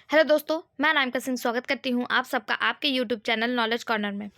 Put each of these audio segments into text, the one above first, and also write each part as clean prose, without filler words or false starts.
Hello दोस्तों, मैं अनामिका सिंह स्वागत करती हूँ आप सबका आपके यूट्यूब चैनल नॉलेज कॉर्नर में।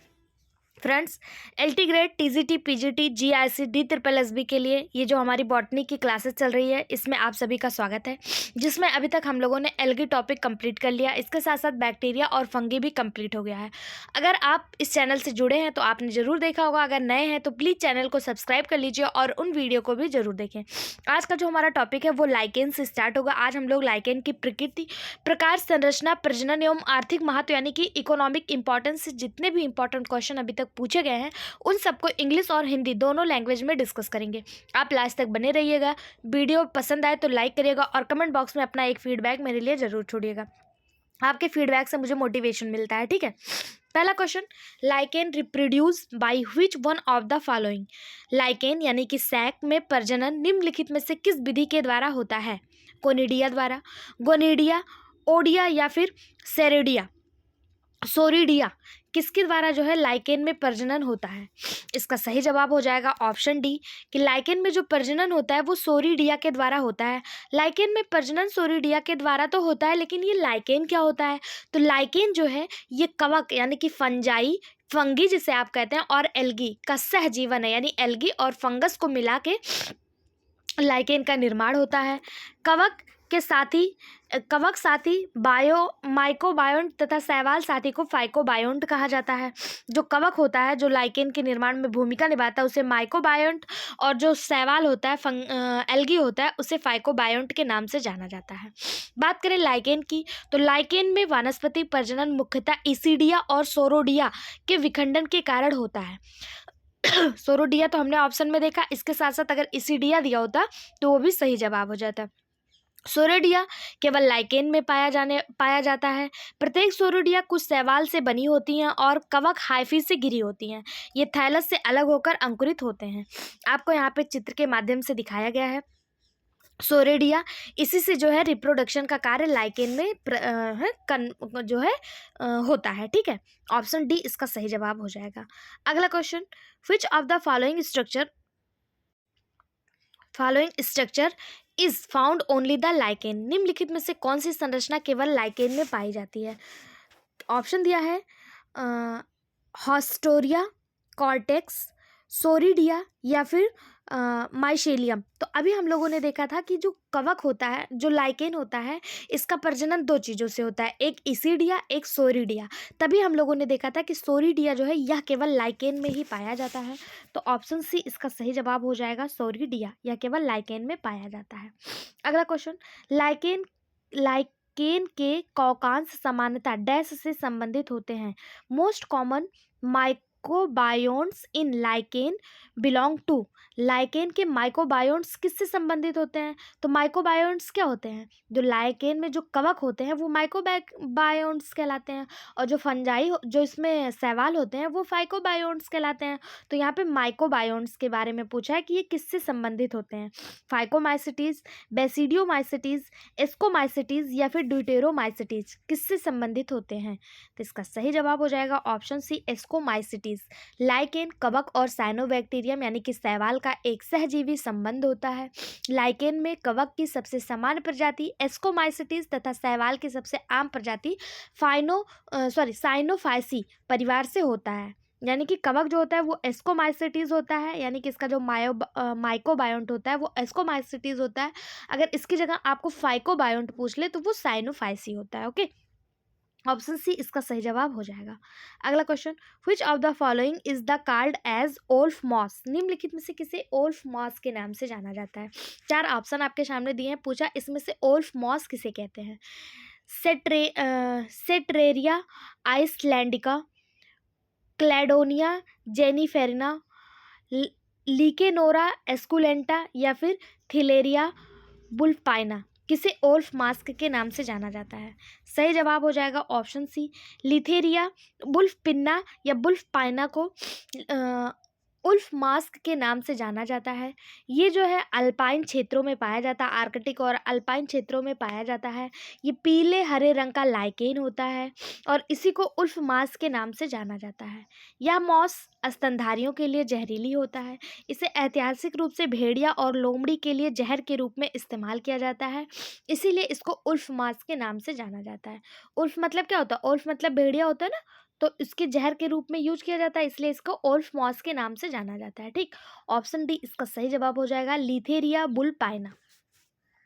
Friends, LT grade, TGT, PGT, GIC, D triple SB के लिए ये जो हमारी बॉटनी की क्लासेस चल रही है, इसमें आप सभी का स्वागत है। जिसमें अभी तक हम लोगों ने एल्गी टॉपिक कंप्लीट कर लिया, इसके साथ साथ बैक्टीरिया और फंगी भी कंप्लीट हो गया है। अगर आप इस चैनल से जुड़े हैं तो आपने ज़रूर देखा होगा, अगर नए हैं तो प्लीज़ चैनल को सब्सक्राइब कर लीजिए और उन वीडियो को भी ज़रूर देखें। आज का जो हमारा टॉपिक है वो लाइकेन से स्टार्ट होगा। आज हम लोग लाइकेन की प्रकृति, प्रकार, संरचना, प्रजनन एवं आर्थिक महत्व यानी कि इकोनॉमिक इंपॉर्टेंस से जितने भी इंपॉर्टेंट क्वेश्चन अभी तक पूछे गए हैं उन सबको इंग्लिश और हिंदी दोनों लैंग्वेज में डिस्कस करेंगे। आप लास्ट तक बने रहिएगा। वीडियो पसंद आए तो लाइक करिएगा और कमेंट बॉक्स में अपना एक फीडबैक मेरे लिए ज़रूर छोड़िएगा। आपके फीडबैक से मुझे मोटिवेशन मिलता है, ठीक है। पहला question, lichen reproduce by which one of the following. Lichen यानी कि सैक में प्रजनन निम्नलिखित में से किस विधि के द्वारा होता है? कोनिडिया द्वारा, गोनिडिया, ओडिया या फिर सेरेडिया, सोरिडिया, किसके द्वारा जो है लाइकेन में प्रजनन होता है? इसका सही जवाब हो जाएगा ऑप्शन डी कि लाइकेन में जो प्रजनन होता है वो सोरिडिया के द्वारा होता है। लाइकेन में प्रजनन सोरिडिया के द्वारा तो होता है, लेकिन ये लाइकेन क्या होता है? तो लाइकेन जो है ये कवक यानी कि फंजाई, फंगी जिसे आप कहते हैं, और एल्गी का सहजीवन है, यानी एल्गी और फंगस को मिला के लाइकेन का निर्माण होता है। कवक साथी बायो माइकोबायोन्ट तथा शैवाल साथी को फाइकोबायोन्ट कहा जाता है। जो कवक होता है जो लाइकेन के निर्माण में भूमिका निभाता है उसे माइकोबायोन्ट, और जो शैवाल होता है एल्गी होता है उसे फाइकोबायोन्ट के नाम से जाना जाता है। बात करें लाइकेन की, तो लाइकेन में वानस्पतिक प्रजनन मुख्यतः इसिडिया और सोरोडिया के विखंडन के कारण होता है। सोरोडिया तो हमने ऑप्शन में देखा, इसके साथ साथ अगर इसिडिया दिया होता तो वो भी सही जवाब हो जाता। सोरोडिया केवल लाइकेन में पाया जाता है। प्रत्येक सोरोडिया कुछ शैवाल से बनी होती हैं और कवक हाइफी से घिरी होती हैं। ये थैलस से अलग होकर अंकुरित होते हैं। आपको यहाँ पे चित्र के माध्यम से दिखाया गया है सोरेडिया। इसी से जो है रिप्रोडक्शन का कार्य लाइकेन में होता है, ठीक है। ऑप्शन डी इसका सही जवाब हो जाएगा। अगला question, which of the following structure is found only the lichen. निम्नलिखित में से कौन सी संरचना केवल लाइकेन में पाई जाती है? ऑप्शन दिया है हॉस्टोरिया, कॉर्टेक्स, सोरिडिया या फिर माइशेलियम। तो अभी हम लोगों ने देखा था कि जो कवक होता है, जो लाइकेन होता है, इसका प्रजनन दो चीज़ों से होता है, एक इसिडिया, एक सोरिडिया। तभी हम लोगों ने देखा था कि सोरिडिया जो है यह केवल लाइकेन में ही पाया जाता है। तो ऑप्शन सी इसका सही जवाब हो जाएगा, सोरिडिया, यह केवल लाइकेन में पाया जाता है। अगला क्वेश्चन, लाइकेन के कौकांश सामान्यतः डैश से संबंधित होते हैं। Most common mycobionts in lichen belong to. Lichen के माइकोबायोन्ट्स किससे संबंधित होते हैं? तो माइकोबायोन्ट्स क्या होते हैं? जो लाइकेन में जो कवक होते हैं वो माइकोबायोन्ट्स कहलाते हैं, और जो फंजाई जो इसमें शैवाल होते हैं वो फाइकोबायोन्ट्स कहलाते हैं। तो यहाँ पे माइकोबायोन्ट्स के बारे में पूछा है कि ये किससे संबंधित होते हैं। फाइकोमाइसिटीज, बेसिडियोमाइसिटीज, एस्कोमाइसिटीज या फिर ड्यूटेरोमाइसिटीज, किससे संबंधित होते हैं? तो इसका सही जवाब हो जाएगा ऑप्शन सी, एस्कोमाइसिटीज। लाइकेन, कवक और साइनोबैक्टीरियम यानी कि शैवाल का एक सहजीवी संबंध होता है। लाइकेन में कवक की सबसे सामान्य प्रजाति एस्कोमाइसिटीज तथा शैवाल की सबसे आम प्रजाति साइनोफाइसी परिवार से होता है। यानी कि कवक जो होता है वो एस्कोमाइसिटीज होता है, यानी कि इसका जो माइकोबायोन्ट होता है वो एस्कोमाइसिटीज होता है। अगर इसकी जगह आपको फाइकोबायोन्ट पूछ ले तो वो साइनोफाइसी होता है। ओके, ऑप्शन सी इसका सही जवाब हो जाएगा। अगला question, which of the following is the called as wolf moss. निम्नलिखित में से किसे ओल्फ मॉस के नाम से जाना जाता है? चार ऑप्शन आपके सामने दिए हैं, पूछा इसमें से ओल्फ मॉस किसे कहते हैं? सेट्रेरिया आइसलैंडिका, क्लैडोनिया जेनिफेरिना, लिकेनोरा एस्कुलेंटा या फिर थिलेरिया बुल्फपाइना, किसे ओल्फ मास्क के नाम से जाना जाता है? सही जवाब हो जाएगा ऑप्शन सी, लिथेरिया बुल्फपिन्ना या बुल्फपाइना को उल्फ मास्क के नाम से जाना जाता है। ये जो है अल्पाइन क्षेत्रों में पाया जाता है, आर्कटिक और अल्पाइन क्षेत्रों में पाया जाता है। ये पीले हरे रंग का लाइकेन होता है और इसी को उल्फ मास्क के नाम से जाना जाता है। यह मॉस स्तनधारियों के लिए जहरीली होता है। इसे ऐतिहासिक रूप से भेड़िया और लोमड़ी के लिए जहर के रूप में इस्तेमाल किया जाता है, इसीलिए इसको उल्फ मास्क के नाम से जाना जाता है। उल्फ मतलब क्या होता है? उल्फ मतलब भेड़िया होता है ना, तो इसके जहर के रूप में यूज किया जाता है, इसलिए इसको ओल्फ मॉस के नाम से जाना जाता है। ठीक, ऑप्शन डी इसका सही जवाब हो जाएगा, लिथेरिया बुलपाइना।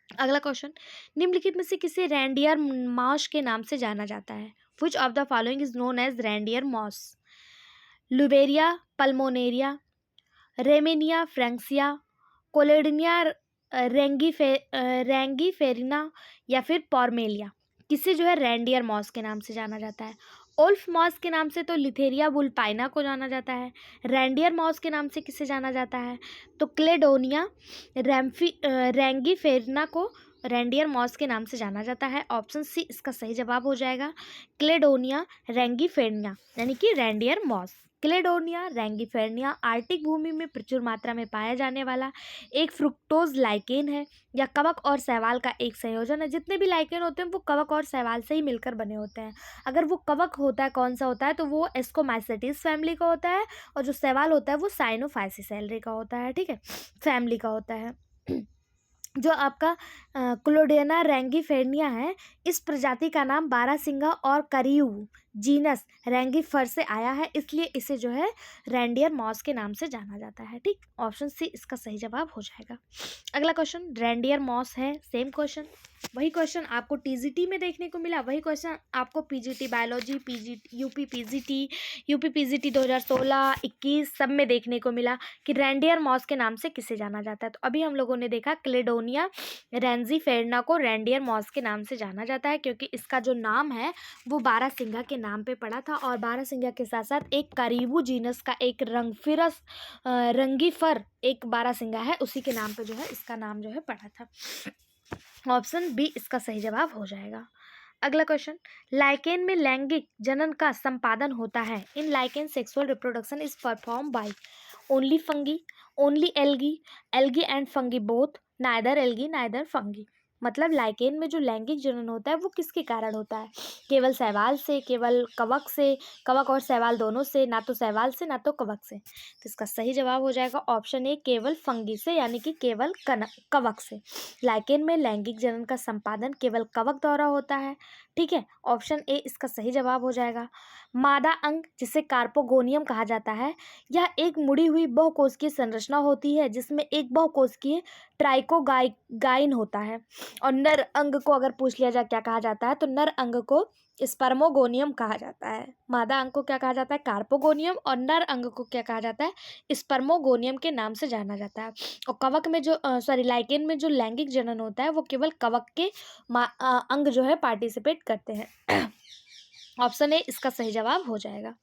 अगला क्वेश्चन, निम्नलिखित में से किसे रैंडियर मॉस के नाम से जाना जाता है? Which of the following is known as reindeer moss? Lobaria pulmonaria, Ramalina fraxinea, Cladonia rangiferina या फिर पॉर्मेलिया। किसे जो है रैंडियर मॉस के नाम से जाना जाता है? ओल्फ मॉस के नाम से तो लिथेरिया बुलपाइना को जाना जाता है। रैंडियर मॉस के नाम से किसे जाना जाता है? तो क्लेडोनिया रैंगीफेरिना को रैंडियर मॉस के नाम से जाना जाता है। ऑप्शन सी इसका सही जवाब हो जाएगा, क्लेडोनिया रैंगीफेरिना, यानी कि रैंडियर मॉस। क्लेडोनिया रैंगीफेरिना आर्कटिक भूमि में प्रचुर मात्रा में पाया जाने वाला एक फ्रुक्टोज लाइकेन है। या कवक और शैवाल का एक संयोजन है। जितने भी लाइकेन होते हैं वो कवक और शैवाल से ही मिलकर बने होते हैं। अगर वो कवक होता है, कौन सा होता है, तो वो एस्कोमाइसेटिस फैमिली का होता है, और जो शैवाल होता है वो साइनोफाइसिसेलरी का होता है। ठीक है, फैमिली का होता है। जो आपका क्लोडेना रैंगीफेरनिया है, इस प्रजाति का नाम बारहसिंगा और करियू जीनस रैंगीफर से आया है, इसलिए इसे जो है रैंडियर मॉस के नाम से जाना जाता है। ठीक, ऑप्शन सी इसका सही जवाब हो जाएगा। अगला क्वेश्चन, रैंडियर मॉस है, सेम क्वेश्चन, वही क्वेश्चन आपको टीजीटी में देखने को मिला, वही क्वेश्चन आपको पीजीटी बायोलॉजी, यूपी पीजीटी 2016-21 सब में देखने को मिला कि रैंडियर मॉस के नाम से किसे जाना जाता है। तो अभी हम लोगों ने देखा क्लेडोनिया रैंजीफेरना को रैंडियर मॉस के नाम से जाना जाता है, क्योंकि इसका जो नाम है वो बारहसिंगा के नाम पे पड़ा था, और बारहसिंगा के साथ साथ एक करीबू जीनस का एक रंगीफर एक बारहसिंगा है, उसी के नाम पे जो है इसका नाम जो है पड़ा था। ऑप्शन बी इसका सही जवाब हो जाएगा। अगला क्वेश्चन, लाइकेन में लैंगिक जनन का संपादन होता है। In lichen sexual reproduction is perform by only fungi, only algae, algae and fungi both, neither algae neither fungi. मतलब लाइकेन में जो लैंगिक जनन होता है वो किसके कारण होता है? केवल शैवाल से, केवल कवक से, कवक और शैवाल दोनों से, ना तो शैवाल से ना तो कवक से। तो इसका सही जवाब हो जाएगा ऑप्शन ए, केवल फंगी से, यानी कि केवल कवक से। लाइकेन में लैंगिक जनन का संपादन केवल कवक द्वारा होता है। ठीक है, ऑप्शन ए इसका सही जवाब हो जाएगा। मादा अंग, जिसे कार्पोगोनियम कहा जाता है, यह एक मुड़ी हुई बहुकोशिकीय संरचना होती है जिसमें एक बहुकोशिकीय ट्राइकोगाइन होता है। और नर अंग को अगर पूछ लिया जाए क्या कहा जाता है, तो नर अंग को स्पर्मोगोनियम कहा जाता है। मादा अंग को क्या कहा जाता है? कार्पोगोनियम, और नर अंग को क्या कहा जाता है? स्पर्मोगोनियम के नाम से जाना जाता है। और कवक में जो लाइकेन में जो लैंगिक जनन होता है वो केवल कवक के अंग जो है पार्टिसिपेट करते हैं। ऑप्शन ए इसका सही जवाब हो जाएगा।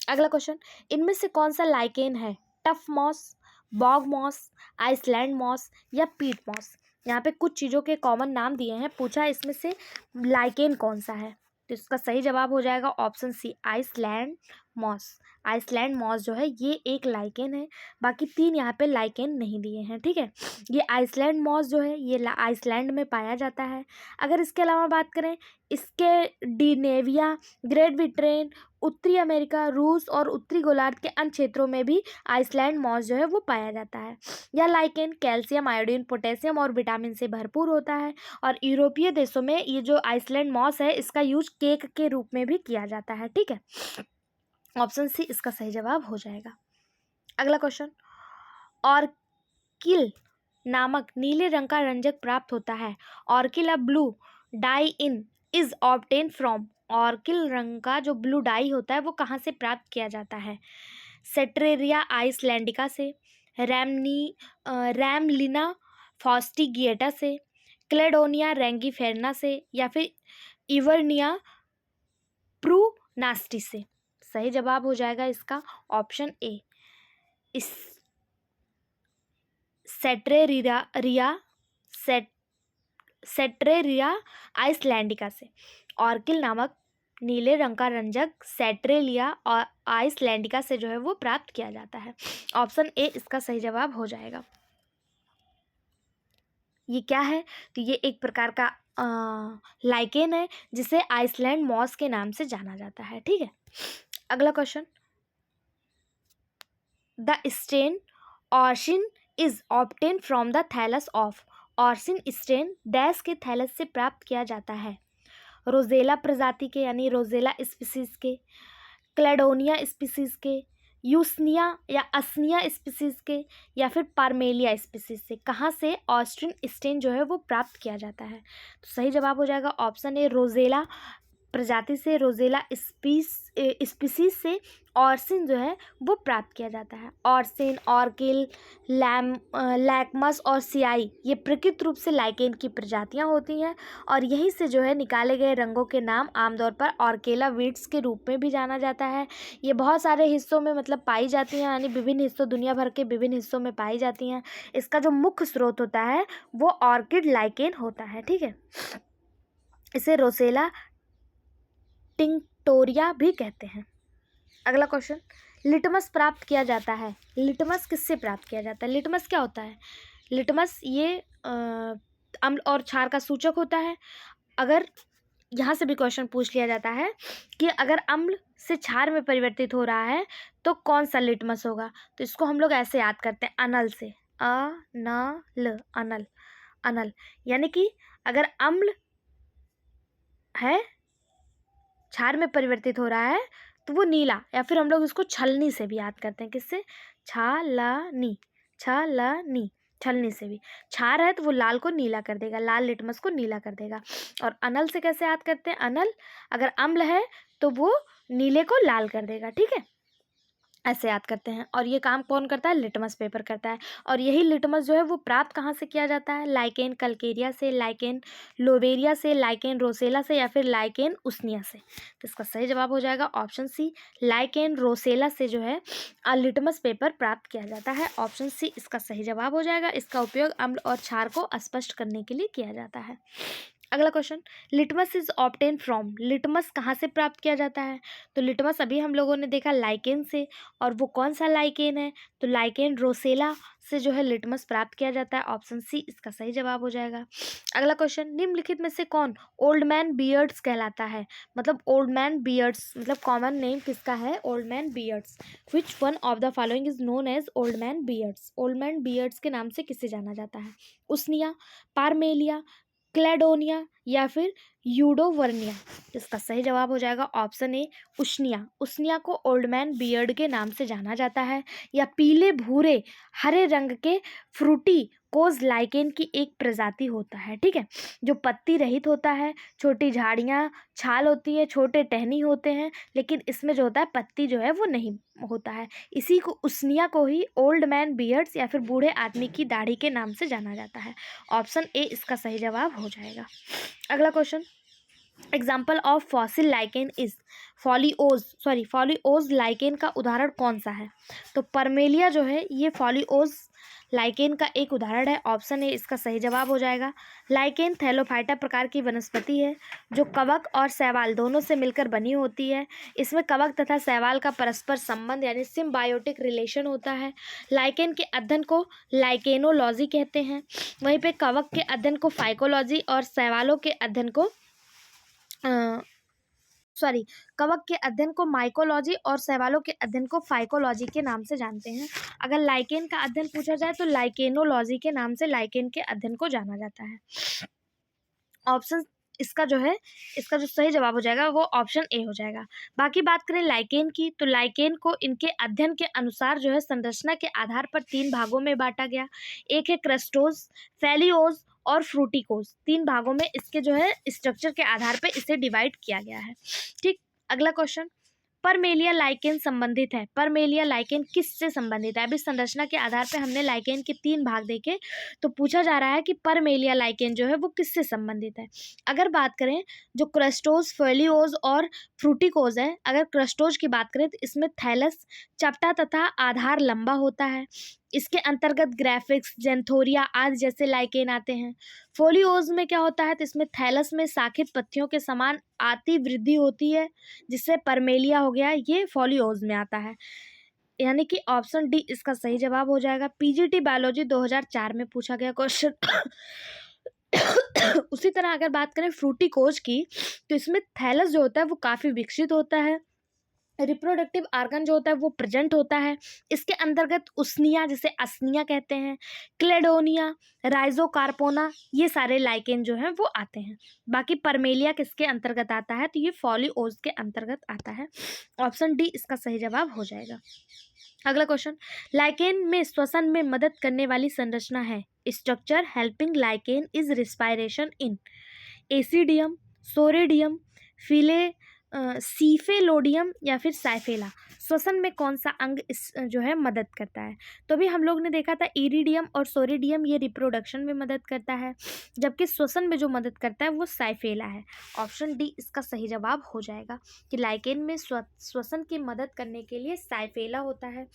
अगला क्वेश्चन, इनमें से कौन सा लाइकेन है? Tough moss, bog moss, Iceland moss या पीट मॉस? यहाँ पे कुछ चीज़ों के कॉमन नाम दिए हैं, पूछा इसमें से लाइकेन कौन सा है, तो इसका सही जवाब हो जाएगा option C, Iceland moss. Iceland moss जो है ये एक लाइकेन है, बाकी तीन यहाँ पे लाइकेन नहीं दिए हैं। ठीक है, ये आइसलैंड मॉस जो है ये आइसलैंड में पाया जाता है। अगर इसके अलावा बात करें, इसके डिनेविया, ग्रेट ब्रिटेन, उत्तरी अमेरिका, रूस और उत्तरी गोलार्ध के अन्य क्षेत्रों में भी आइसलैंड मॉस जो है वो पाया जाता है। यह लाइकेन कैल्शियम, आयोडीन, पोटेशियम और विटामिन से भरपूर होता है, और यूरोपीय देशों में ये जो आइसलैंड मॉस है इसका यूज केक के रूप में भी किया जाता है। ठीक है, ऑप्शन सी इसका सही जवाब हो जाएगा। अगला क्वेश्चन, ऑर्किल नामक नीले रंग का रंजक प्राप्त होता है। Orchil a blue dye in is obtain from. Orchil रंग का जो ब्लू डाई होता है वो कहाँ से प्राप्त किया जाता है? सेट्रेरिया आइसलैंडिका से, रैमलिना फॉस्टिगिएटा से, क्लेडोनिया रैंगीफेरना से या फिर इवर्निया प्रूनास्टी से। सही जवाब हो जाएगा इसका ऑप्शन ए, इस सेट्रेरिया आइसलैंडिका से। ऑर्किल नामक नीले रंग का रंजक सेट्रेलिया और आइसलैंडिका से जो है वो प्राप्त किया जाता है। ऑप्शन ए इसका सही जवाब हो जाएगा। ये क्या है? तो ये एक प्रकार का लाइकेन है जिसे आइसलैंड मॉस के नाम से जाना जाता है। ठीक है, अगला question, the stain orcein is obtain from the thallus of. Orcein stain dash के थैलस से प्राप्त किया जाता है? रोजेला प्रजाति के यानी रोजेला स्पीसीज के, क्लेडोनिया स्पीसीज के, यूसनिया या असनिया स्पीसीज के, या फिर पार्मेलिया स्पीसीज से। कहाँ से ऑस्ट्रिन स्टेन जो है वो प्राप्त किया जाता है? तो सही जवाब हो जाएगा ऑप्शन ए रोजेला प्रजाति से, रोजेला स्पीसीज से ऑर्सिन जो है वो प्राप्त किया जाता है। ऑर्सिन, ऑर्किल, लैक्मस और सियाई ये प्रकृत रूप से लाइकेन की प्रजातियां होती हैं और यहीं से जो है निकाले गए रंगों के नाम आमतौर पर ऑर्केला वीड्स के रूप में भी जाना जाता है। ये बहुत सारे हिस्सों में मतलब पाई जाती हैं, यानी विभिन्न हिस्सों, दुनिया भर के विभिन्न हिस्सों में पाई जाती हैं। इसका जो मुख्य स्रोत होता है वो ऑर्किड लाइकेन होता है। ठीक है, इसे रोसेला टिंक्टोरिया भी कहते हैं। अगला क्वेश्चन, लिटमस प्राप्त किया जाता है? लिटमस किससे प्राप्त किया जाता है? लिटमस क्या होता है? लिटमस ये अम्ल और क्षार का सूचक होता है। अगर यहाँ से भी क्वेश्चन पूछ लिया जाता है कि अगर अम्ल से क्षार में परिवर्तित हो रहा है तो कौन सा लिटमस होगा, तो इसको हम लोग ऐसे याद करते हैं, अनल से, अनल, अनल, अनल। यानी कि अगर अम्ल है क्षार में परिवर्तित हो रहा है तो वो नीला, या फिर हम लोग इसको छलनी से भी याद करते हैं। किससे? छलनी, छलनी, छलनी से भी। क्षार है तो वो लाल को नीला कर देगा, लाल लिटमस को नीला कर देगा। और अनल से कैसे याद करते हैं? अनल अगर अम्ल है तो वो नीले को लाल कर देगा। ठीक है, ऐसे याद करते हैं। और ये काम कौन करता है? लिटमस पेपर करता है। और यही लिटमस जो है वो प्राप्त कहाँ से किया जाता है? लाइकेन कल्केरिया से, लाइकेन लोवेरिया से, लाइकेन रोसेला से, या फिर लाइकेन उसनिया से। तो इसका सही जवाब हो जाएगा ऑप्शन सी, लाइकेन रोसेला से जो है लिटमस पेपर प्राप्त किया जाता है। ऑप्शन सी इसका सही जवाब हो जाएगा। इसका उपयोग अम्ल और क्षार को स्पष्ट करने के लिए किया जाता है। अगला question, litmus is obtain from. Litmus कहाँ से प्राप्त किया जाता है? तो लिटमस अभी हम लोगों ने देखा लाइकेन से, और वो कौन सा लाइकेन है? तो लाइकेन रोसेला से जो है लिटमस प्राप्त किया जाता है। ऑप्शन सी इसका सही जवाब हो जाएगा। अगला क्वेश्चन, निम्नलिखित में से कौन ओल्ड मैन बियर्ड्स कहलाता है? मतलब ओल्ड मैन बियर्ड्स मतलब कॉमन नेम किसका है? Old man beards. Which one of the following is known as old man beards? Old man beards के नाम से किसे जाना जाता है? उसनिया, पार्मेलिया, क्लेडोनिया, या फिर यूडोवर्निया। इसका सही जवाब हो जाएगा ऑप्शन ए उष्निया। उष्निया को ओल्ड मैन बियर्ड के नाम से जाना जाता है। या पीले भूरे हरे रंग के फ्रूटी कोज लाइकेन की एक प्रजाति होता है। ठीक है, जो पत्ती रहित होता है, छोटी झाड़ियाँ, छाल होती है, छोटे टहनी होते हैं, लेकिन इसमें जो होता है पत्ती जो है वो नहीं होता है। इसी को उष्निया को ही ओल्ड मैन बियर्ड्स या फिर बूढ़े आदमी की दाढ़ी के नाम से जाना जाता है। ऑप्शन ए इसका सही जवाब हो जाएगा। अगला question, example of fossil lichen is. Foliose lichen का उदाहरण कौन सा है? तो परमेलिया जो है ये फॉलिओज लाइकेन का एक उदाहरण है। ऑप्शन ए इसका सही जवाब हो जाएगा। लाइकेन थैलोफाइटा प्रकार की वनस्पति है जो कवक और शैवाल दोनों से मिलकर बनी होती है। इसमें कवक तथा शैवाल का परस्पर संबंध यानी सिम्बायोटिक रिलेशन होता है। लाइकेन के अध्ययन को लाइकेनोलॉजी कहते हैं, वहीं पे कवक के अध्ययन को फाइकोलॉजी और शैवालों के अध्ययन को कवक के अध्ययन को माइकोलॉजी और शैवालों के अध्ययन को फाइकोलॉजी के नाम से जानते हैं। अगर लाइकेन का अध्ययन पूछा जाए तो लाइकेनोलॉजी के नाम से लाइकेन के अध्ययन को जाना जाता है। ऑप्शन इसका जो सही जवाब हो जाएगा वो ऑप्शन ए हो जाएगा। बाकी बात करें लाइकेन की, तो लाइकेन को इनके अध्ययन के अनुसार जो है संरचना के आधार पर 3 भागों में बांटा गया। एक है क्रस्टोज, फेलियोज और फ्रूटिकोज। 3 भागों में इसके जो है स्ट्रक्चर के आधार पर इसे डिवाइड किया गया है। ठीक, अगला क्वेश्चन, परमेलिया लाइकेन संबंधित है। परमेलिया लाइकेन किससे संबंधित है? अभी संरचना के आधार पर हमने लाइकेन के 3 भाग देखे, तो पूछा जा रहा है कि परमेलिया लाइकेन जो है वो किससे संबंधित है। अगर बात करें जो क्रस्टोज, फेलियोज और फ्रूटिकोज है, अगर क्रस्टोज की बात करें तो इसमें थैलस चपटा तथा आधार लंबा होता है। इसके अंतर्गत ग्राफिक्स, जेंथोरिया आदि जैसे लाइकेन आते हैं। फोलियोज में क्या होता है, तो इसमें थैलस में शाखित पत्तियों के समान आती वृद्धि होती है, जिससे परमेलिया हो गया, ये फोलियोज में आता है। यानी कि ऑप्शन डी इसका सही जवाब हो जाएगा। पीजीटी बायोलॉजी 2004 में पूछा गया क्वेश्चन। उसी तरह अगर बात करें फ्रूटिकोज की, तो इसमें थैलस जो होता है वो काफ़ी विकसित होता है, रिप्रोडक्टिव आर्गन जो होता है वो प्रेजेंट होता है। इसके अंतर्गत उसनिया, जिसे असनिया कहते हैं, क्लेडोनिया, राइजोकार्पोना, ये सारे लाइकेन जो हैं वो आते हैं। बाकी परमेलिया किसके अंतर्गत आता है, तो ये फॉलिओज के अंतर्गत आता है। ऑप्शन डी इसका सही जवाब हो जाएगा। अगला क्वेश्चन, लाइकेन में श्वसन में मदद करने वाली संरचना है। Structure helping lichen is respiration in isidium, soredium, फिले सीफेलोडियम या फिर साइफेला। श्वसन में कौन सा अंग इस जो है मदद करता है, तो भी हम लोग ने देखा था इरिडियम और सोरेडियम ये रिप्रोडक्शन में मदद करता है, जबकि श्वसन में जो मदद करता है वो साइफेला है। ऑप्शन डी इसका सही जवाब हो जाएगा कि लाइकेन में श्वसन की मदद करने के लिए साइफेला होता है।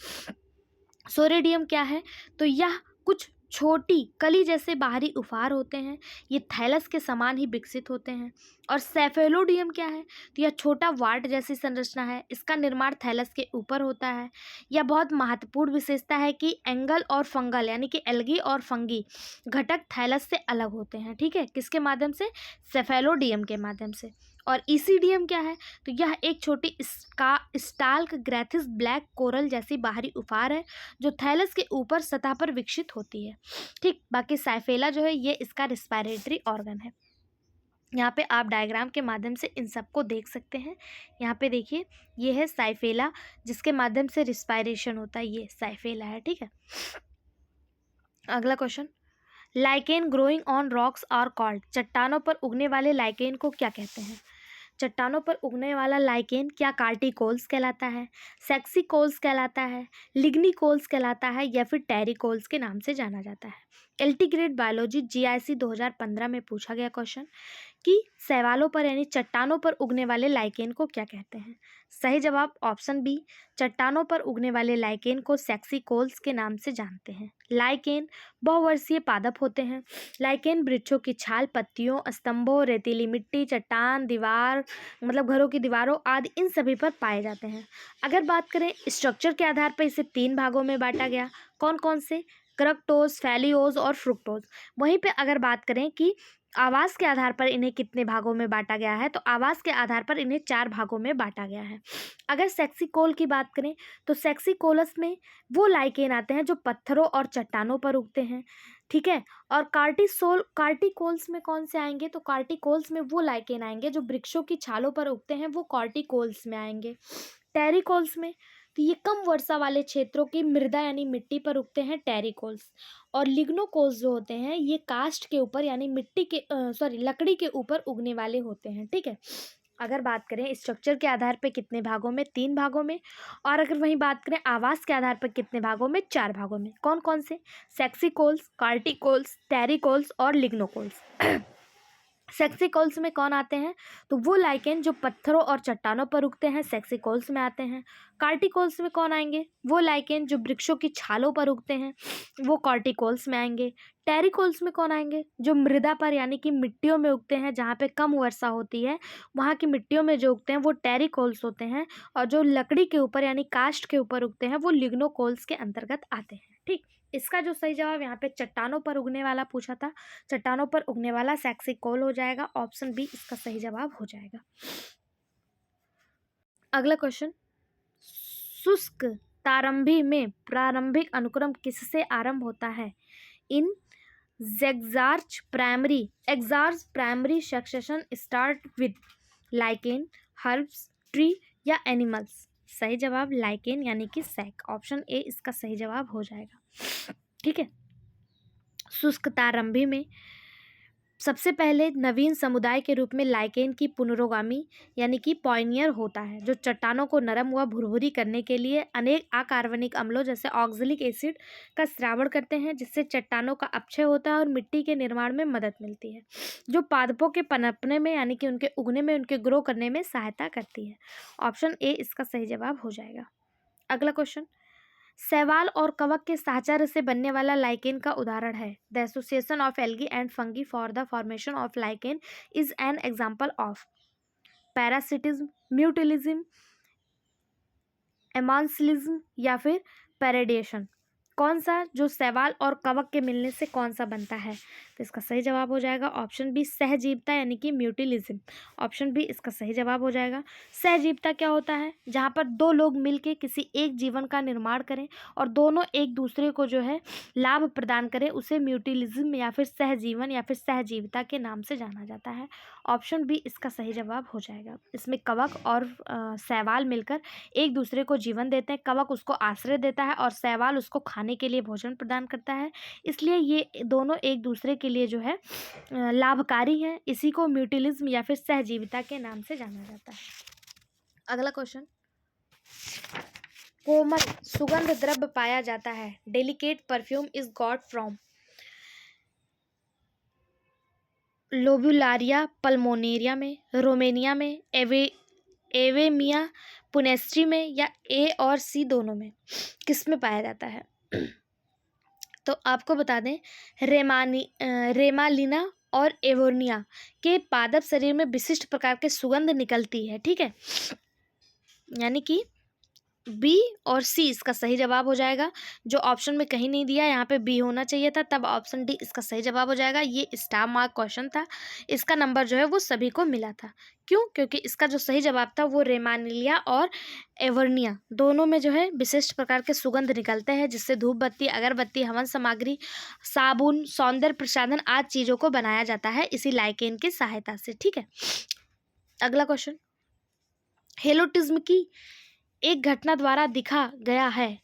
सोरेडियम क्या है, तो यह कुछ छोटी कली जैसे बाहरी उपहार होते हैं, ये थैलस के समान ही विकसित होते हैं। और सेफेलोडियम क्या है, तो यह छोटा वार्ट जैसी संरचना है, इसका निर्माण थैलस के ऊपर होता है। यह बहुत महत्वपूर्ण विशेषता है कि एंगल और फंगल यानी कि एल्गी और फंगी घटक थैलस से अलग होते हैं। ठीक है, किसके माध्यम से, सेफेलोडियम के माध्यम से। और ईसीडियम क्या है, तो यह एक छोटी स्टाल्क ग्रैथिस ब्लैक कोरल जैसी बाहरी उपहार है, जो थैलस के ऊपर सतह पर विकसित होती है। ठीक, बाकी साइफेला जो है ये इसका रिस्पायरेटरी ऑर्गन है। यहाँ पे आप डायग्राम के माध्यम से इन सबको देख सकते हैं। यहाँ पे देखिए, ये है साइफेला, जिसके माध्यम से रिस्पायरेशन होता है, ये साइफेला है। ठीक है, अगला question, lichen growing on rocks are called, चट्टानों पर उगने वाले लाइकेन को क्या कहते हैं। चट्टानों पर उगने वाला लाइकेन क्या कार्टिकोल्स कहलाता है, सेक्सिकोल्स कहलाता है, लिग्निकोल्स कहलाता है, या फिर टेरिकोल्स के नाम से जाना जाता है। एल्टीग्रेड बायोलॉजी जीआईसी 2015 में पूछा गया क्वेश्चन कि शैवालों पर यानी चट्टानों पर उगने वाले लाइकेन को क्या कहते हैं। सही जवाब ऑप्शन बी, चट्टानों पर उगने वाले लाइकेन को सेक्सिकोल्स के नाम से जानते हैं। लाइकेन बहुवर्षीय पादप होते हैं। लाइकेन वृक्षों की छाल, पत्तियों, स्तंभों, रेतीली मिट्टी, चट्टान, दीवार मतलब घरों की दीवारों आदि इन सभी पर पाए जाते हैं। अगर बात करें स्ट्रक्चर के आधार पर इसे 3 भागों में बांटा गया, कौन कौन से, क्रक्टोज, फैलियोज और फ्रुक्टोज। वहीं पे अगर बात करें कि आवास के आधार पर इन्हें कितने भागों में बांटा गया है, तो आवास के आधार पर इन्हें 4 भागों में बांटा गया है। अगर सेक्सिकोल की बात करें, तो सेक्सिकोलस में वो लाइकेन आते हैं जो पत्थरों और चट्टानों पर उगते हैं। ठीक है, और कार्टिकोल्स में कौन से आएंगे, तो कार्टिकोल्स में वो लाइकेन आएंगे जो वृक्षों की छालों पर उगते हैं, वो कार्टिकोल्स में आएंगे। टेरिकोल्स में, तो ये कम वर्षा वाले क्षेत्रों की मृदा यानी मिट्टी पर उगते हैं, टेरिकोल्स। और लिग्नोकोल्स जो होते हैं ये कास्ट के ऊपर यानी मिट्टी के लकड़ी के ऊपर उगने वाले होते हैं। ठीक है, अगर बात करें स्ट्रक्चर के आधार पर कितने भागों में, 3 भागों में। और अगर वहीं बात करें आवास के आधार पर कितने भागों में, 4 भागों में। कौन कौन से, सेक्सिकोल्स, कार्टिकोल्स, टेरिकोल्स और लिग्नोकोल्स। सेक्सिकोल्स में कौन आते हैं, तो वो लाइकेन जो पत्थरों और चट्टानों पर उगते हैं, सेक्सिकोल्स में आते हैं। कार्टिकोल्स में कौन आएंगे, वो लाइकेन जो वृक्षों की छालों पर उगते हैं, वो कार्टिकोल्स में आएंगे। टेरिकोल्स में कौन आएंगे, जो मृदा पर यानी कि मिट्टियों में उगते हैं, जहाँ पे कम वर्षा होती है वहाँ की मिट्टियों में जो उगते हैं वो टेरिकोल्स होते हैं। और जो लकड़ी के ऊपर यानी कास्ट के ऊपर उगते हैं वो लिग्नोकोल्स के अंतर्गत आते हैं। ठीक, इसका जो सही जवाब यहाँ पे चट्टानों पर उगने वाला पूछा था, चट्टानों पर उगने वाला सेक्सिकोल हो जाएगा। ऑप्शन बी इसका सही जवाब हो जाएगा। अगला क्वेश्चन, शुष्क तारंभी में प्रारंभिक अनुक्रम किससे आरंभ होता है। In xerarch primary succession start with lichen, herbs, tree या एनिमल्स। सही जवाब लाइकेन यानी कि सैक। ऑप्शन ए इसका सही जवाब हो जाएगा। ठीक है, शुष्क तारंभी में सबसे पहले नवीन समुदाय के रूप में लाइकेन की पुनरोगामी यानी कि पॉइनियर होता है, जो चट्टानों को नरम व भुरभुरी करने के लिए अनेक अकार्बनिक अम्लों जैसे ऑक्जेलिक एसिड का स्रावण करते हैं, जिससे चट्टानों का अपक्षय होता है और मिट्टी के निर्माण में मदद मिलती है, जो पादपों के पनपने में यानी कि उनके उगने में, उनके ग्रो करने में सहायता करती है। ऑप्शन ए इसका सही जवाब हो जाएगा। अगला क्वेश्चन, शैवाल और कवक के साहचर्य से बनने वाला लाइकेन का उदाहरण है। The association of algae and fungi for the formation of lichen is an example of parasitism, mutualism, amensalism या फिर पैरेडिएशन। कौन सा जो शैवाल और कवक के मिलने से कौन सा बनता है? तो इसका सही जवाब हो जाएगा ऑप्शन बी, सहजीवता यानी कि म्यूटिलिज्म। ऑप्शन बी इसका सही जवाब हो जाएगा। सहजीवता क्या होता है? जहाँ पर दो लोग मिलके किसी एक जीवन का निर्माण करें और दोनों एक दूसरे को जो है लाभ प्रदान करें, उसे म्यूटिलिज्म या फिर सहजीवन या फिर सहजीवता के नाम से जाना जाता है। ऑप्शन बी इसका सही जवाब हो जाएगा। इसमें कवक और शैवाल मिलकर एक दूसरे को जीवन देते हैं। कवक उसको आश्रय देता है और शैवाल उसको खाने के लिए भोजन प्रदान करता है, इसलिए ये दोनों एक दूसरे के लिए जो है लाभकारी हैं। इसी को म्यूटिलिज्म या फिर सहजीविता के नाम से जाना जाता है। अगला क्वेश्चन, कोमल सुगंध द्रव्य पाया जाता है। Delicate perfume is got from Lobaria pulmonaria में, रोमेनिया में, एवेमिया पुनेस्ट्री में या ए और सी दोनों में? किस में पाया जाता है? तो आपको बता दें, रेमालिना और एवोर्निया के पादप शरीर में विशिष्ट प्रकार के सुगंध निकलती है। ठीक है, यानी कि बी और सी इसका सही जवाब हो जाएगा। जो ऑप्शन में कहीं नहीं दिया, यहाँ पे बी होना चाहिए था, तब ऑप्शन डी इसका सही जवाब हो जाएगा। ये स्टार मार्क क्वेश्चन था, इसका नंबर जो है वो सभी को मिला था। क्यों? क्योंकि इसका जो सही जवाब था वो रेमानिलिया और एवर्निया दोनों में जो है विशिष्ट प्रकार के सुगंध निकलते हैं, जिससे धूप बत्ती, अगरबत्ती, हवन सामग्री, साबुन, सौंदर्य प्रसाधन आदि चीज़ों को बनाया जाता है इसी लाइकेन की सहायता से। ठीक है, अगला क्वेश्चन, हेलोटिज्म की एक घटना द्वारा दिखा गया है।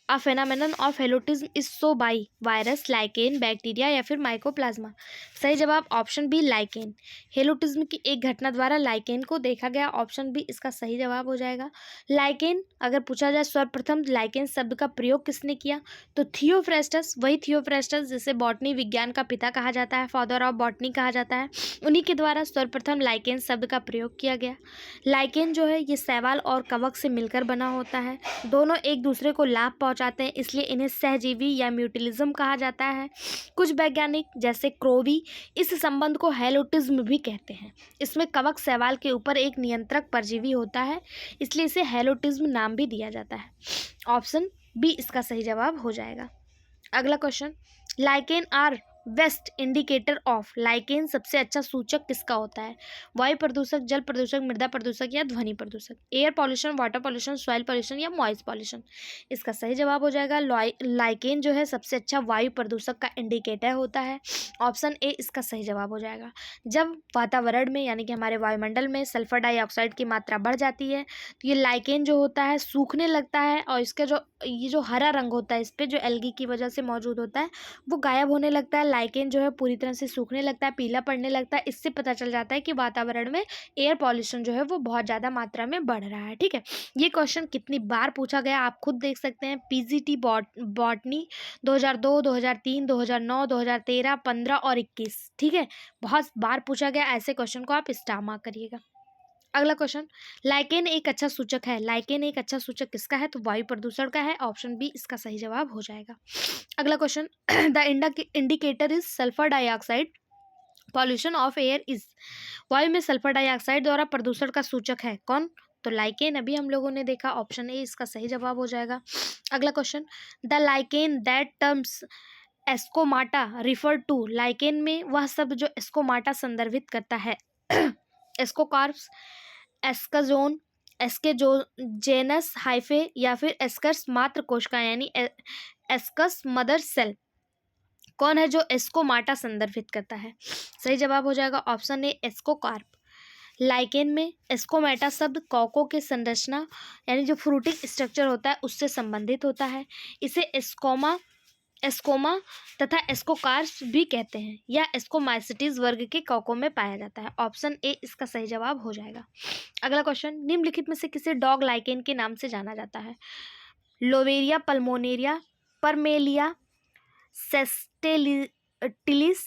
A phenomenon of helotism is shown by virus, lichen, bacteria या फिर माइकोप्लाज्मा? सही जवाब ऑप्शन बी लाइकेन। हेलोटिज्म की एक घटना द्वारा लाइकेन को देखा गया, ऑप्शन बी इसका सही जवाब हो जाएगा। लाइकेन अगर पूछा जाए सर्वप्रथम लाइकेन शब्द का प्रयोग किसने किया, तो थियोफ्रेस्टस, वही थियोफ्रेस्टस जिसे बॉटनी विज्ञान का पिता कहा जाता है, फादर ऑफ बॉटनी कहा जाता है, उन्हीं के द्वारा सर्वप्रथम लाइकेन शब्द का प्रयोग किया गया। लाइकेन जो है ये शैवाल और कवक से मिलकर बना होता है, दोनों एक दूसरे को लाभ चाहते हैं, इसलिए इन्हें सहजीवी या म्यूटिलिज्म कहा जाता है। कुछ वैज्ञानिक जैसे क्रोवी इस संबंध को हेलोटिज्म भी कहते हैं। इसमें कवक शैवाल के ऊपर एक नियंत्रक परजीवी होता है, इसलिए इसे हेलोटिज्म नाम भी दिया जाता है। ऑप्शन बी इसका सही जवाब हो जाएगा। अगला question, lichen are best indicator of, lichen सबसे अच्छा सूचक किसका होता है? वायु प्रदूषक, जल प्रदूषक, मृदा प्रदूषक या ध्वनि प्रदूषक? Air pollution, water pollution, soil pollution या मॉइस्ट पॉल्यूशन? इसका सही जवाब हो जाएगा लाइकेन जो है सबसे अच्छा वायु प्रदूषक का इंडिकेटर होता है। ऑप्शन ए इसका सही जवाब हो जाएगा। जब वातावरण में यानी कि हमारे वायुमंडल में सल्फर डाइऑक्साइड की मात्रा बढ़ जाती है तो ये लाइकेन जो होता है सूखने लगता है, और इसका ये जो हरा रंग होता है इस पर जो एल्गी की वजह से मौजूद होता है वो गायब होने लगता है। लाइकेन जो है पूरी तरह से सूखने लगता है, पीला पड़ने लगता है। इससे पता चल जाता है कि वातावरण में एयर पॉल्यूशन जो है वो बहुत ज़्यादा मात्रा में बढ़ रहा है। ठीक है, ये क्वेश्चन कितनी बार पूछा गया आप खुद देख सकते हैं। पीजीटी बॉटनी 2002, 2003, 2009, 2013, 15 और 21। ठीक है, बहुत बार पूछा गया, ऐसे क्वेश्चन को आप स्टार मार्क करिएगा। अगला क्वेश्चन, लाइकेन एक अच्छा सूचक है, लाइकेन एक अच्छा सूचक किसका है? तो वायु प्रदूषण का है, ऑप्शन बी इसका सही जवाब हो जाएगा। अगला question, the indicator is sulphur dioxide pollution of air is, वायु में सल्फर डाइऑक्साइड द्वारा प्रदूषण का सूचक है कौन? तो लाइकेन अभी हम लोगों ने देखा, ऑप्शन ए इसका सही जवाब हो जाएगा। अगला question, the lichen that terms ascomata refer to, lichen में वह शब्द जो एस्कोमाटा संदर्भित करता है एस्कोकार्प्स, एस्काजोन, एस्केजेनस हाइफे या फिर एस्कर्स मात्र कोशिका यानी एस्कस मदर सेल? कौन है जो एस्कोमाटा संदर्भित करता है? सही जवाब हो जाएगा ऑप्शन ए एस्कोकार्प। लाइकेन में एस्कोमेटा शब्द कॉको के संरचना यानी जो फ्रूटिंग स्ट्रक्चर होता है उससे संबंधित होता है। इसे एस्कोमा तथा एस्कोकार्प्स भी कहते हैं, या एस्कोमाइसिटीज वर्ग के कॉको में पाया जाता है। ऑप्शन ए इसका सही जवाब हो जाएगा। अगला क्वेश्चन, निम्नलिखित में से किसे डॉग लाइकेन के नाम से जाना जाता है? लोवेरिया पल्मोनेरिया, परमेलिया, सेस्टेलिटिलिस,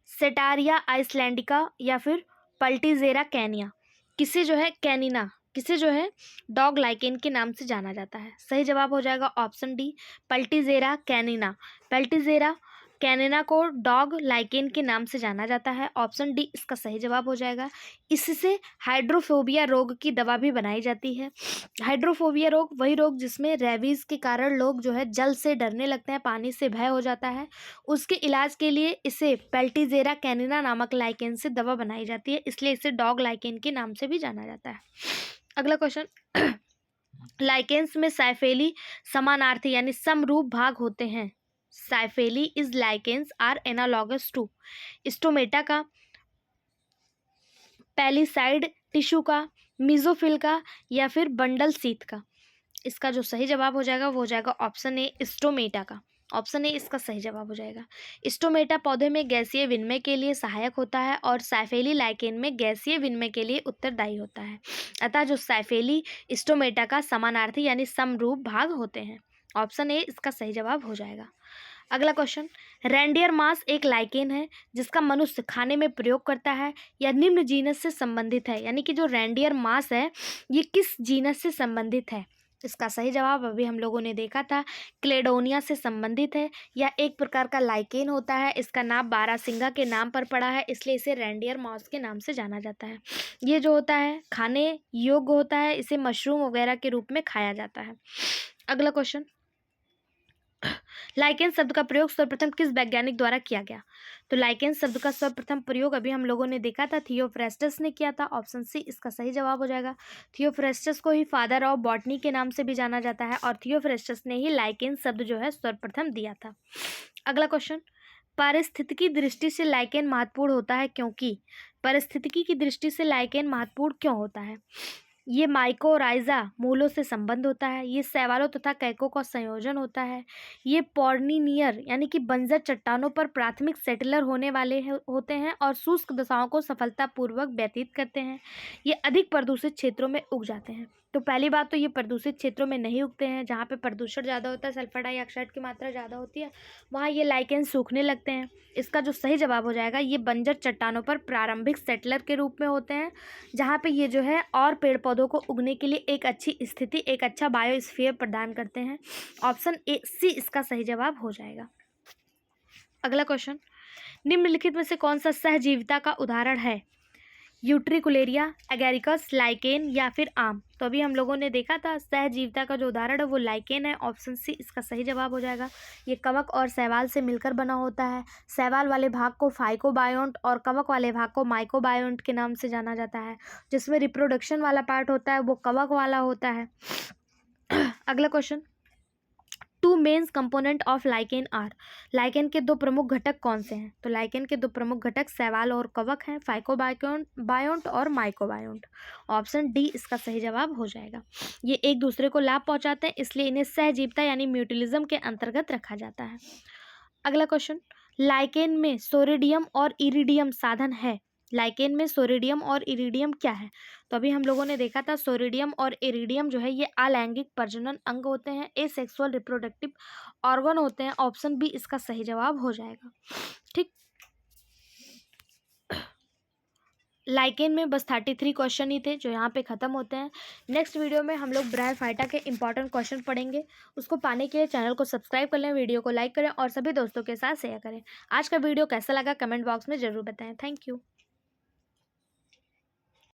सेटारिया आइसलैंडिका या फिर पल्टीजेरा कैनिया? किसे जो है कैनिना किसे जो है डॉग लाइकेन के नाम से जाना जाता है? सही जवाब हो जाएगा ऑप्शन डी, पल्टीजेरा कैनिना। पल्टीजेरा कैनिना को डॉग लाइकेन के नाम से जाना जाता है। ऑप्शन डी इसका सही जवाब हो जाएगा। इससे हाइड्रोफोबिया रोग की दवा भी बनाई जाती है। हाइड्रोफोबिया रोग वही रोग जिसमें रेबीज के कारण लोग जो है जल से डरने लगते हैं, पानी से भय हो जाता है। उसके इलाज के लिए इसे पेल्टीजेरा कैनिना नामक लाइकेन से दवा बनाई जाती है, इसलिए इसे डॉग लाइकेन के नाम से भी जाना जाता है। अगला क्वेश्चन, लाइकेन्स में साइफेली समानार्थी यानी समरूप भाग होते हैं। Cyphellae is lichens are analogous to stomata का, पैलिसाइड टिश्यू का, मीजोफिल का, या फिर बंडल सीथ का। इसका जो सही जवाब हो जाएगा वो हो जाएगा ऑप्शन ए, स्टोमेटा का। ऑप्शन ए इसका सही जवाब हो जाएगा। स्टोमेटा पौधे में गैसीय विनिमय के लिए सहायक होता है और साइफेली लाइकेन में गैसीय विनिमय के लिए उत्तरदायी होता है। अतः जो साइफेली स्टोमेटा का समानार्थी यानी समरूप भाग होते हैं। ऑप्शन ए इसका सही जवाब हो जाएगा। अगला क्वेश्चन, रेंडियर मास एक लाइकेन है जिसका मनुष्य खाने में प्रयोग करता है या निम्न जीनस से संबंधित है। यानी कि जो रेंडियर मास है ये किस जीनस से संबंधित है? इसका सही जवाब अभी हम लोगों ने देखा था, क्लेडोनिया से संबंधित है। यह एक प्रकार का लाइकेन होता है। इसका नाम बारहसिंगा के नाम पर पड़ा है, इसलिए इसे रेंडियर माउस के नाम से जाना जाता है। ये जो होता है खाने योग्य होता है, इसे मशरूम वगैरह के रूप में खाया जाता है। अगला क्वेश्चन, लाइकेन शब्द का प्रयोग सर्वप्रथम किस वैज्ञानिक द्वारा किया गया? तो लाइकेन शब्द का सर्वप्रथम प्रयोग अभी हम लोगों ने देखा था, थियोफ्रेस्टस ने किया था। ऑप्शन सी इसका सही जवाब हो जाएगा। थियोफ्रेस्टस को ही फादर ऑफ बॉटनी के नाम से भी जाना जाता है और थियोफ्रेस्टस ने ही लाइकेन शब्द जो है सर्वप्रथम दिया था। अगला क्वेश्चन, पारिस्थितिकी दृष्टि से लाइकेन महत्वपूर्ण होता है क्योंकि? पारिस्थितिकी की दृष्टि से लाइकेन महत्वपूर्ण क्यों होता है? ये माइकोराइजा मूलों से संबंध होता है, ये शैवालों तथा कैकों का संयोजन होता है, ये पॉर्निनियर यानी कि बंजर चट्टानों पर प्राथमिक सेटलर होने वाले होते हैं और शुष्क दशाओं को सफलतापूर्वक व्यतीत करते हैं, ये अधिक प्रदूषित क्षेत्रों में उग जाते हैं। तो पहली बात तो ये प्रदूषित क्षेत्रों में नहीं उगते हैं, जहाँ पे प्रदूषण ज़्यादा होता है, सल्फर डाइऑक्साइड की मात्रा ज़्यादा होती है, वहाँ ये लाइकेन सूखने लगते हैं। इसका जो सही जवाब हो जाएगा, ये बंजर चट्टानों पर प्रारंभिक सेटलर के रूप में होते हैं, जहाँ पे ये जो है और पेड़ पौधों को उगने के लिए एक अच्छी स्थिति, एक अच्छा बायोस्फीयर प्रदान करते हैं। ऑप्शन ए सी इसका सही जवाब हो जाएगा। अगला क्वेश्चन, निम्नलिखित में से कौन सा सहजीविता का उदाहरण है? यूट्रिकुलेरिया, एगेरिकस, लाइकेन या फिर आम। तो अभी हम लोगों ने देखा था सहजीविता का जो उदाहरण है वो लाइकेन है। ऑप्शन सी इसका सही जवाब हो जाएगा। ये कवक और शैवाल से मिलकर बना होता है। शैवाल वाले भाग को फाइकोबायोन्ट और कवक वाले भाग को माइकोबायोन्ट के नाम से जाना जाता है। जिसमें रिप्रोडक्शन वाला पार्ट होता है वो कवक वाला होता है। अगला question, two mens component of lichen are. Lichen के दो प्रमुख घटक कौन से हैं? तो लाइकेन के दो प्रमुख घटक शैवाल और कवक हैं, फाइकोबायोन्ट और माइकोबायोन्ट। ऑप्शन डी इसका सही जवाब हो जाएगा। ये एक दूसरे को लाभ पहुंचाते हैं, इसलिए इन्हें सहजीविता यानी म्यूटुलिज्म के अंतर्गत रखा जाता है। अगला क्वेश्चन, लाइकेन में सोरिडियम और इरिडियम साधन है। लाइकेन में सोरिडियम और इरिडियम क्या है? तो अभी हम लोगों ने देखा था सोरिडियम और इरिडियम जो है ये अलैंगिक प्रजनन अंग होते हैं, एसेक्सुअल रिप्रोडक्टिव ऑर्गन होते हैं। ऑप्शन बी इसका सही जवाब हो जाएगा। ठीक, लाइकेन में बस 33 क्वेश्चन ही थे जो यहाँ पे ख़त्म होते हैं। नेक्स्ट वीडियो में हम लोग ब्रायोफाइटा के इंपॉर्टेंट क्वेश्चन पढ़ेंगे। उसको पाने के लिए चैनल को सब्सक्राइब कर लें, वीडियो को लाइक करें और सभी दोस्तों के साथ शेयर करें। आज का वीडियो कैसा लगा कमेंट बॉक्स में ज़रूर बताएं। Thank you.